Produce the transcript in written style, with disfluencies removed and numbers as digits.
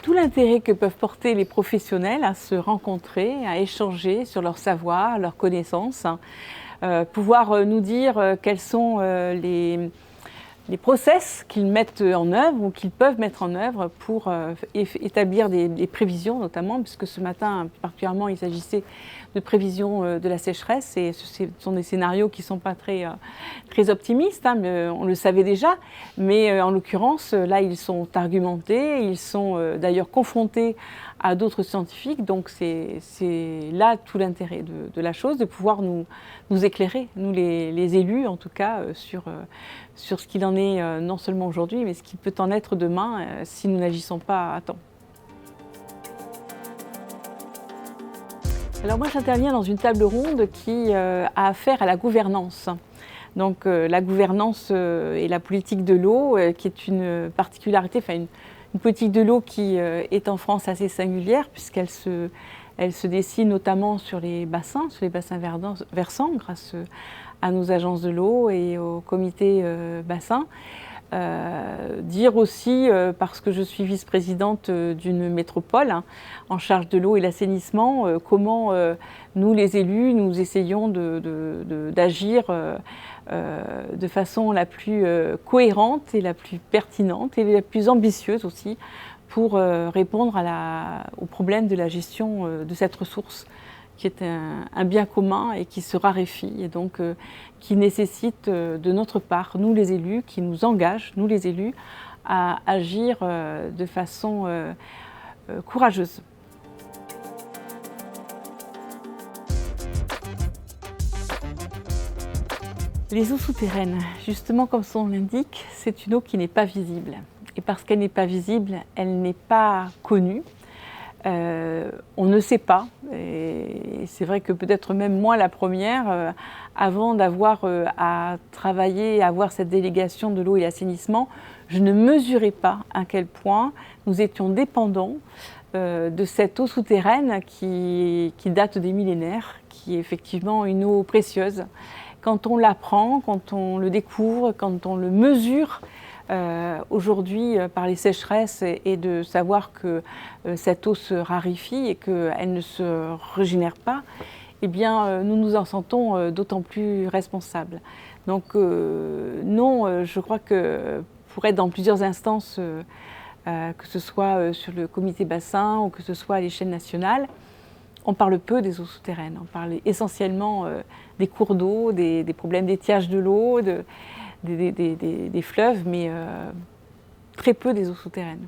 Tout l'intérêt que peuvent porter les professionnels à se rencontrer, à échanger sur leur savoir, leurs connaissances, pouvoir nous dire quels sont les process qu'ils mettent en œuvre ou qu'ils peuvent mettre en œuvre pour établir des prévisions notamment, puisque ce matin particulièrement il s'agissait de prévisions de la sécheresse et ce sont des scénarios qui ne sont pas très optimistes, hein, mais on le savait déjà, mais en l'occurrence là ils sont argumentés, ils sont d'ailleurs confrontés à d'autres scientifiques, donc c'est là tout l'intérêt de la chose, de pouvoir nous éclairer, nous les élus en tout cas, sur ce qu'il en est non seulement aujourd'hui, mais ce qu'il peut en être demain si nous n'agissons pas à temps. Alors moi j'interviens dans une table ronde qui a affaire à la gouvernance. Donc la gouvernance et la politique de l'eau, qui est une particularité, enfin une politique de l'eau qui est en France assez singulière, puisqu'elle se dessine notamment sur les bassins versants, grâce à nos agences de l'eau et au comité bassin. Dire aussi, parce que je suis vice-présidente d'une métropole hein, en charge de l'eau et l'assainissement, comment nous les élus, nous essayons d'agir de façon la plus cohérente et la plus pertinente et la plus ambitieuse aussi pour répondre au problème de la gestion de cette ressource qui est un bien commun et qui se raréfie et donc qui nécessite de notre part, nous les élus, qui nous engage, nous les élus, à agir de façon courageuse. Les eaux souterraines, justement comme son nom l'indique, c'est une eau qui n'est pas visible. Et parce qu'elle n'est pas visible, elle n'est pas connue. On ne sait pas, et c'est vrai que peut-être même moi la première, avant d'avoir à travailler, à avoir cette délégation de l'eau et l'assainissement, je ne mesurais pas à quel point nous étions dépendants de cette eau souterraine qui date des millénaires, qui est effectivement une eau précieuse. Quand on l'apprend, quand on le découvre, quand on le mesure, aujourd'hui par les sécheresses et de savoir que cette eau se raréfie et qu'elle ne se régénère pas, eh bien nous nous en sentons d'autant plus responsables. Donc non, je crois que pour être dans plusieurs instances, que ce soit sur le comité bassin ou que ce soit à l'échelle nationale, on parle peu des eaux souterraines, on parle essentiellement des cours d'eau, des problèmes d'étiage de l'eau, des fleuves, mais très peu des eaux souterraines.